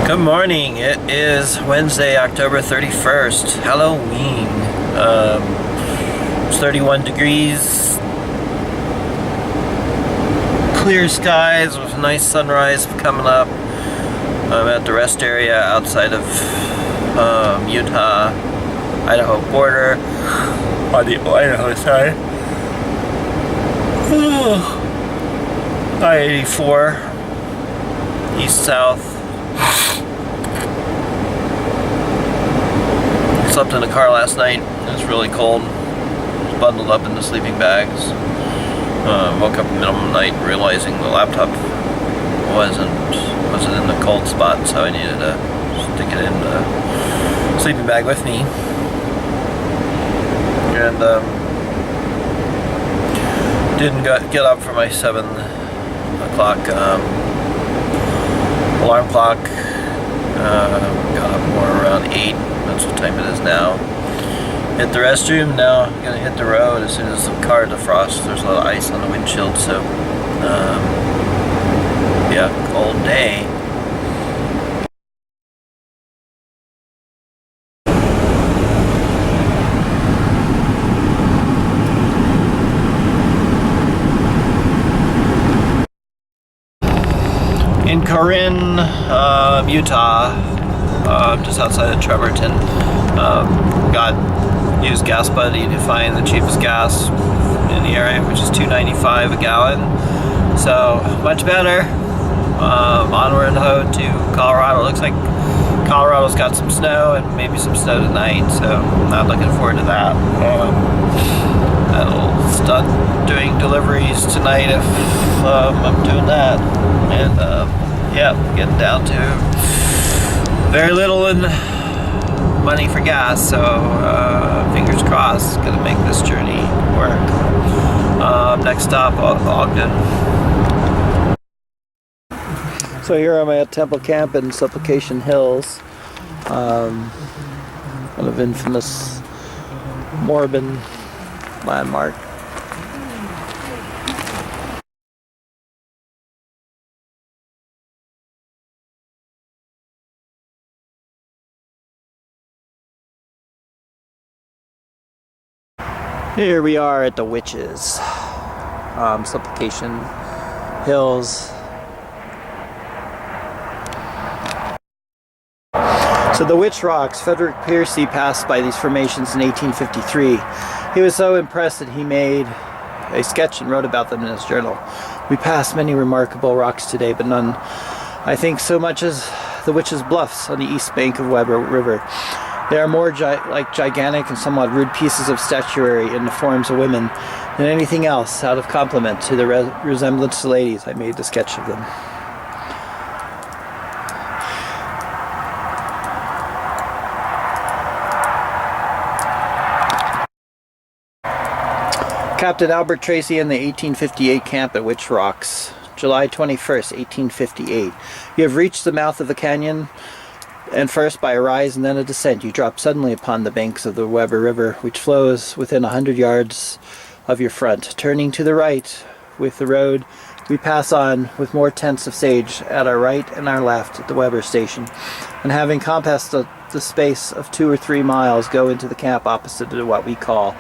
Good morning. It is Wednesday, October 31st, Halloween. It's 31 degrees, clear skies with a nice sunrise coming up. I'm at the rest area outside of Utah-Idaho border on the Idaho side. I-84, east-south. Slept in a car last night. It was really cold. Was bundled up in the sleeping bags. Woke up in the middle of the night realizing the laptop wasn't in the cold spot, so I needed to stick it in the sleeping bag with me. And didn't get up for my 7 o'clock alarm clock. Got up more around 8. That's what time it is now. Hit the restroom. Now I'm gonna hit the road as soon as the car defrosts. There's a lot of ice on the windshield, so yeah, cold day. In Corinne, Utah, just outside of Trevorton, used Gas Buddy to find the cheapest gas in the area, which is $2.95 a gallon. So much better. Onward to Colorado. Looks like Colorado's got some snow and maybe some snow tonight, so I'm not looking forward to that. I'll start doing deliveries tonight if I'm doing that. And yeah, getting down to very little in money for gas, so fingers crossed, gonna make this journey work. Next stop, Ogden. So here I'm at Temple Camp in Supplication Hills, one of infamous Mormon landmark. Here we are at the Witches, Supplication Hills. So the Witch Rocks, Frederick Piercy passed by these formations in 1853. He was so impressed that he made a sketch and wrote about them in his journal. We passed many remarkable rocks today, but none, I think, so much as the Witches' Bluffs on the east bank of Weber River. They are more like gigantic and somewhat rude pieces of statuary in the forms of women than anything else. Out of compliment to the resemblance to ladies, I made the sketch of them. Captain Albert Tracy in the 1858 camp at Witch Rocks, July 21st, 1858. You have reached the mouth of the canyon, and first by a rise and then a descent you drop suddenly upon the banks of the Weber River, which flows within 100 yards of your front. Turning to the right with the road, we pass on with more tents of sage at our right and our left at the Weber station, and having compassed the space of 2 or 3 miles, go into the camp opposite to what we call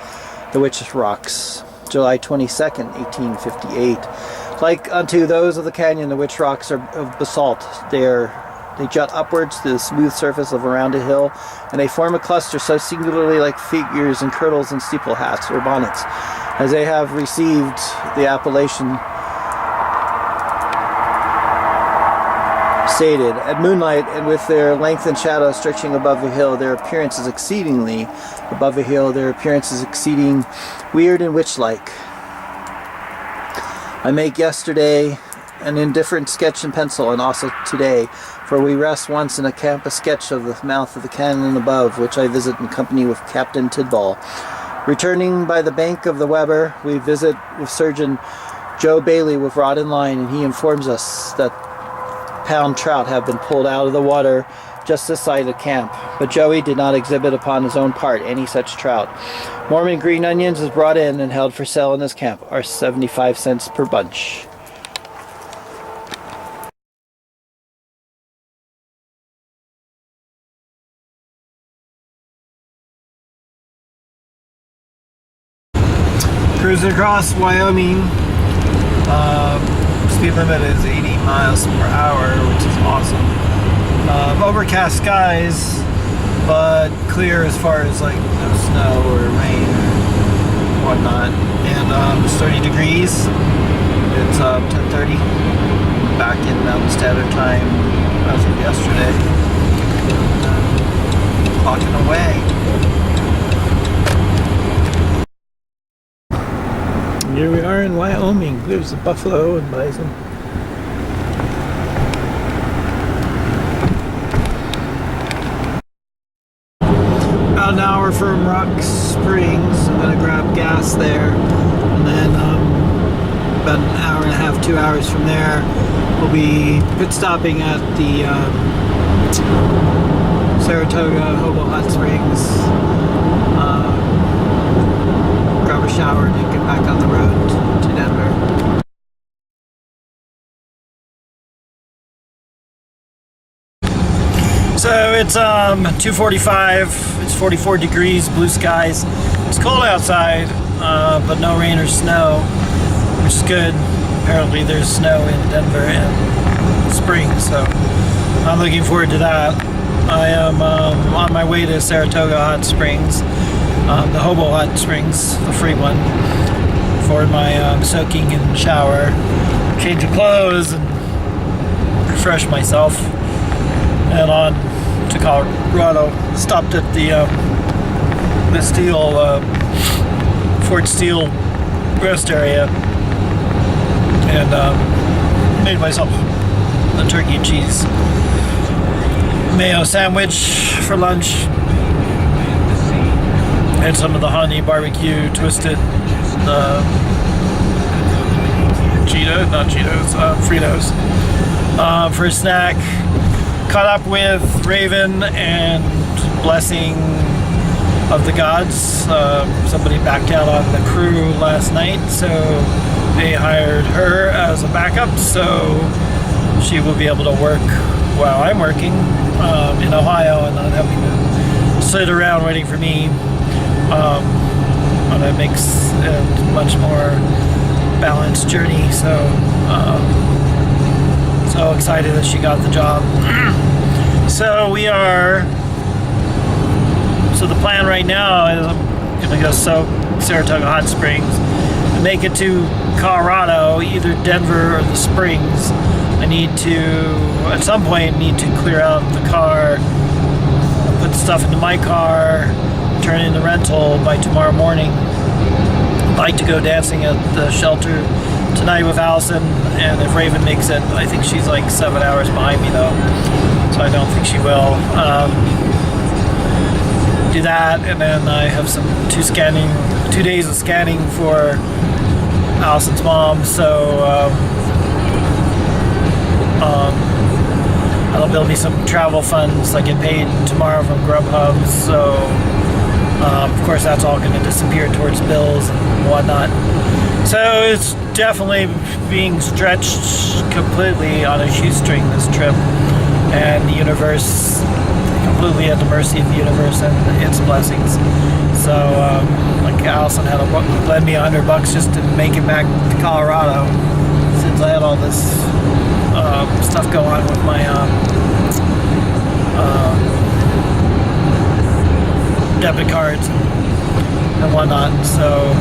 the Witches' Rocks. July 22nd, 1858. Like unto those of the canyon, the Witch Rocks are of basalt. They jut upwards to the smooth surface of a rounded hill, and they form a cluster so singularly like figures in kirtles and steeple hats or bonnets, as they have received the appellation stated. At moonlight, and with their lengthened shadows stretching above the hill, their appearance is exceeding weird and witch-like. I make yesterday an indifferent sketch in pencil, and also today, for we rest once in a camp, a sketch of the mouth of the canyon above, which I visit in company with Captain Tidball. Returning by the bank of the Weber, we visit with Surgeon Joe Bailey with rod and line, and he informs us that pound trout have been pulled out of the water just this side of camp, but Joey did not exhibit upon his own part any such trout. Mormon green onions is brought in and held for sale in this camp, are 75 cents per bunch. Cruising across Wyoming. Speed limit is 80 miles per hour, which is awesome. Overcast skies, but clear as far as like no snow or rain or whatnot. And it's 30 degrees. It's 10:30. Back in Mountain Standard Time as of yesterday. Clocking away. Here we are in Wyoming. There's the buffalo and bison. About an hour from Rock Springs. I'm gonna grab gas there, and then about an hour and a half, 2 hours from there, we'll be pit stopping at the Saratoga Hobo Hot Springs. Grab a shower and then get back on the road to Denver. So it's 2:45. It's 44 degrees, blue skies. It's cold outside, but no rain or snow, which is good. Apparently there's snow in Denver in spring, so I'm looking forward to that. I am on my way to Saratoga Hot Springs, the Hobo Hot Springs, the free one, for my soaking and shower, change of clothes, and refresh myself, and on to Colorado. Stopped at the Fort Steele rest area, and made myself a turkey and cheese mayo sandwich for lunch, and some of the honey barbecue twisted Fritos for a snack. Caught up with Raven and Blessing of the Gods. Somebody backed out on the crew last night, so they hired her as a backup, so she will be able to work while I'm working in Ohio and not having to sit around waiting for me. And it makes it a much more balanced journey, so so excited that she got the job. So the plan right now is I'm gonna go soak Saratoga Hot Springs and make it to Colorado, either Denver or the Springs. I need to, at some point, clear out the car, put stuff into my car, turn in the rental by tomorrow morning. I'd like to go dancing at the shelter tonight with Allison, and if Raven makes it, I think she's like 7 hours behind me though, so I don't think she will. Do that, and then I have 2 days of scanning for Allison's mom, so that'll build me some travel funds. I get paid tomorrow from Grubhub, so of course that's all going to disappear towards bills and whatnot. So it's definitely being stretched completely on a shoestring, this trip, and the universe, completely at the mercy of the universe and its blessings. So like Allison had to lend me $100 just to make it back to Colorado, since I had all this stuff going on with my debit cards and whatnot. So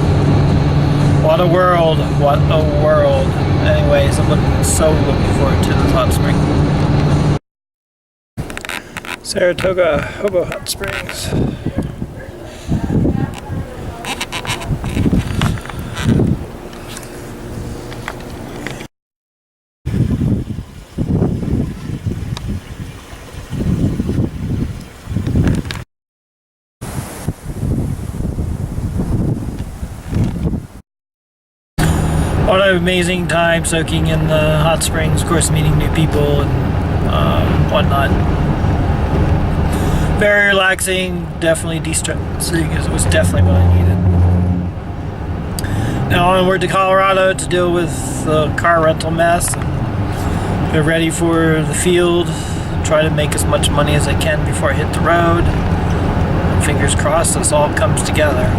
what a world, what a world. Anyways, I'm so looking forward to this hot spring. Saratoga Hobo Hot Springs. What an amazing time soaking in the hot springs, of course meeting new people and whatnot. Very relaxing, definitely de-stressing. It was definitely what I needed. Now onward to Colorado to deal with the car rental mess. Get ready for the field. Try to make as much money as I can before I hit the road. Fingers crossed this all comes together.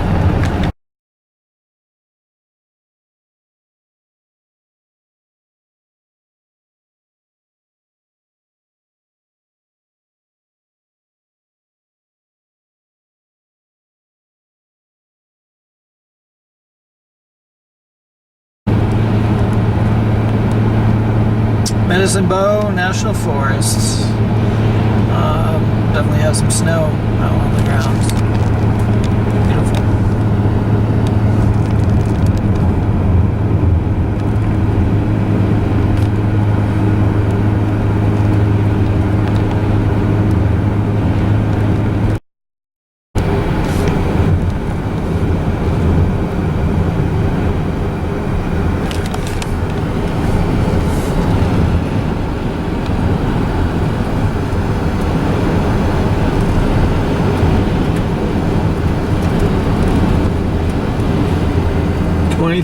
Medicine Bow National Forest. Definitely has some snow out on the ground. Beautiful.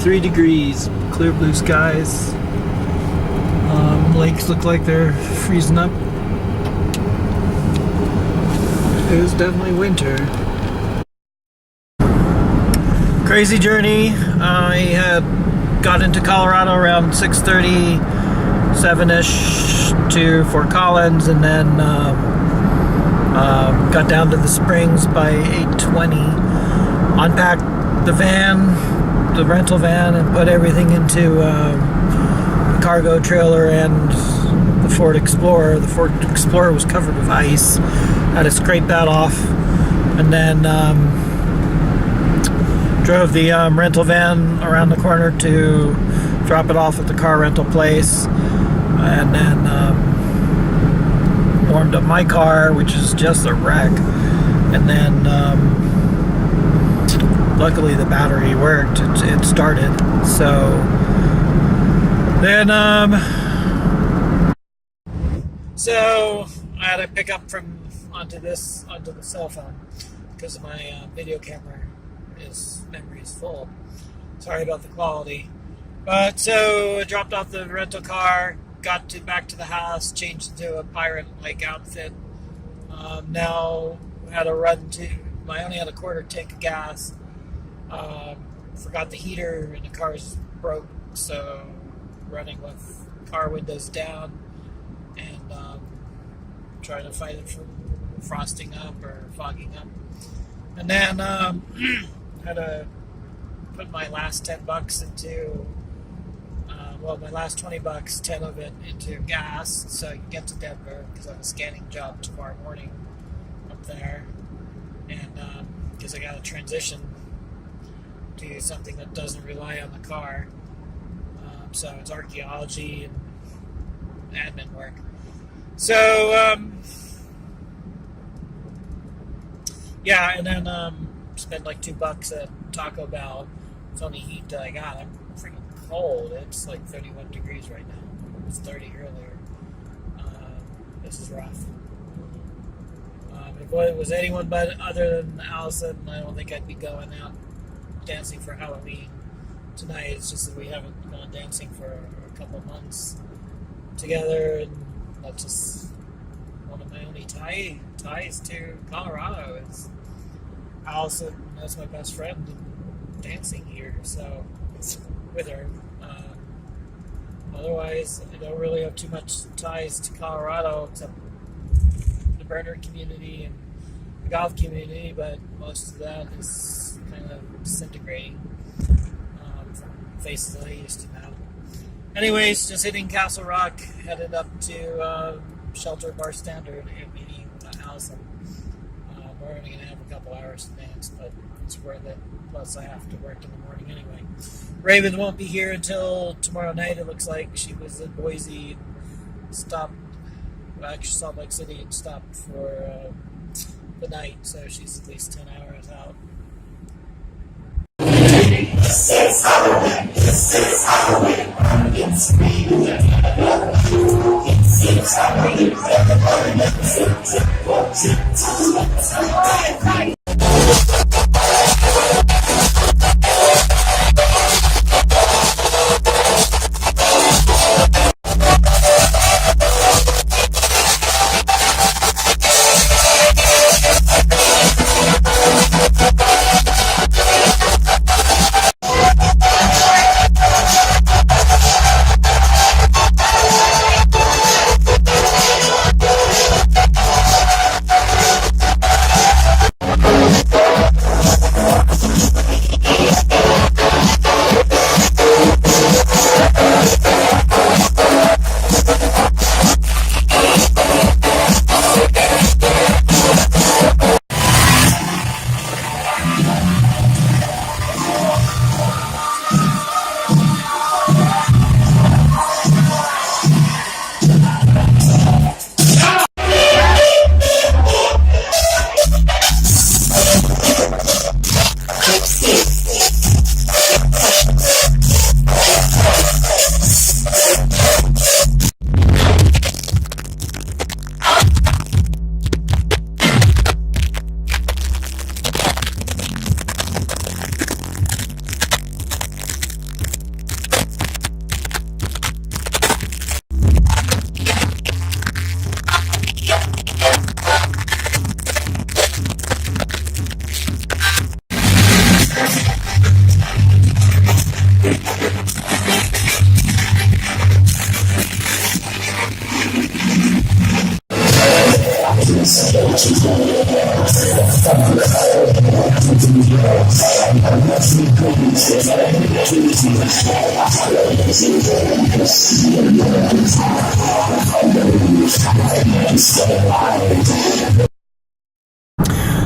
Degrees, clear blue skies. Lakes look like they're freezing up. It was definitely winter. Crazy journey. I had got into Colorado around 6:30, 7-ish to Fort Collins, and then got down to the Springs by 8:20. Unpacked the van, the rental van, and put everything into the cargo trailer and the Ford Explorer. The Ford Explorer was covered with ice. Had to scrape that off, and then drove the rental van around the corner to drop it off at the car rental place, and then warmed up my car, which is just a wreck, and then luckily the battery worked. It started. So then so I had to pick up from onto the cell phone because my video camera memory is full. Sorry about the quality. But so I dropped off the rental car, got back to the house, changed into a pirate-like outfit. Now had a run to. I only had a quarter tank of gas. Forgot the heater and the car's broke, so running with car windows down and trying to fight it from frosting up or fogging up. And then had to put my last $10 into my last $20, 10 of it into gas so I can get to Denver because I have a scanning job tomorrow morning up there, and because I got to transition to something that doesn't rely on the car. So it's archaeology and admin work. So yeah, and then spent like $2 at Taco Bell. It's only heat that I got. I'm freaking cold. It's like 31 degrees right now. It was 30 earlier. This is rough. If it was anyone but other than Allison, I don't think I'd be going out dancing for Halloween tonight. It's just that we haven't gone dancing for a couple of months together, and that's just one of my only ties to Colorado is Allison. That's my best friend and dancing here, so with her. Otherwise, I don't really have too much ties to Colorado except the burner community and the golf community, but most of that is kind of disintegrating from faces that I used to know. Anyways, just hitting Castle Rock, headed up to Shelter Bar Standard and meeting Allison. We're only going to have a couple hours to dance, but it's worth it. Plus, I have to work in the morning anyway. Raven won't be here until tomorrow night, it looks like. She was in Boise, stopped, actually Salt Lake City, and stopped for the night, so she's at least 10 hours out. This is Halloween. This is Halloween. It's me. It's Halloween.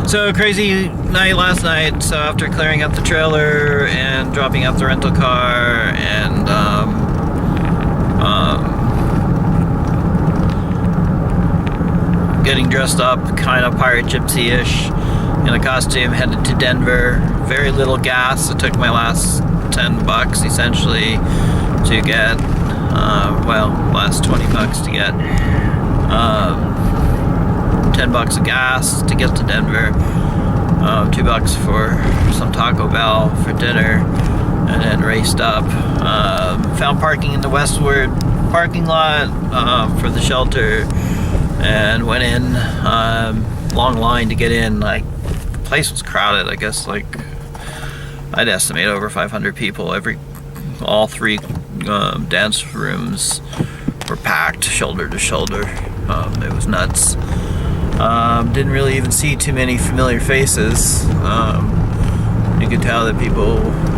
So crazy night last night. So after clearing up the trailer and dropping off the rental car and getting dressed up kind of pirate gypsy-ish in a costume, headed to Denver. Very little gas. It took my last $10 essentially to get last $20 to get $10 of gas to get to Denver, $2 for some Taco Bell for dinner, and then raced up. Found parking in the Westward parking lot for the shelter, and went in. Long line to get in. Like, the place was crowded. I guess like I'd estimate over 500 people. All three dance rooms were packed, shoulder to shoulder. It was nuts. Didn't really even see too many familiar faces. You could tell that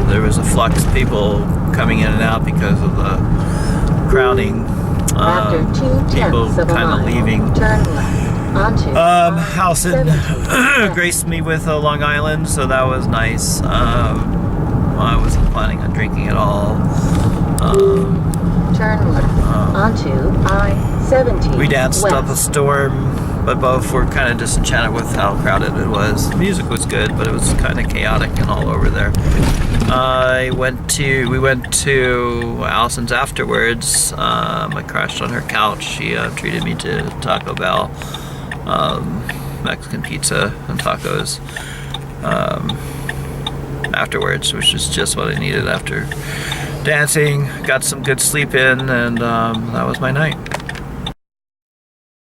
there was a flux of people coming in and out because of the crowding. People kind of leaving. Oisin graced me with a Long Island, so that was nice. I wasn't planning on drinking at all. Turn left onto I-70. We danced west. up a storm, but both were kind of disenchanted with how crowded it was. The music was good, but it was kind of chaotic and all over there. We went to Allison's afterwards. I crashed on her couch. She treated me to Taco Bell, Mexican pizza and tacos afterwards, which is just what I needed after dancing. Got some good sleep in, and that was my night.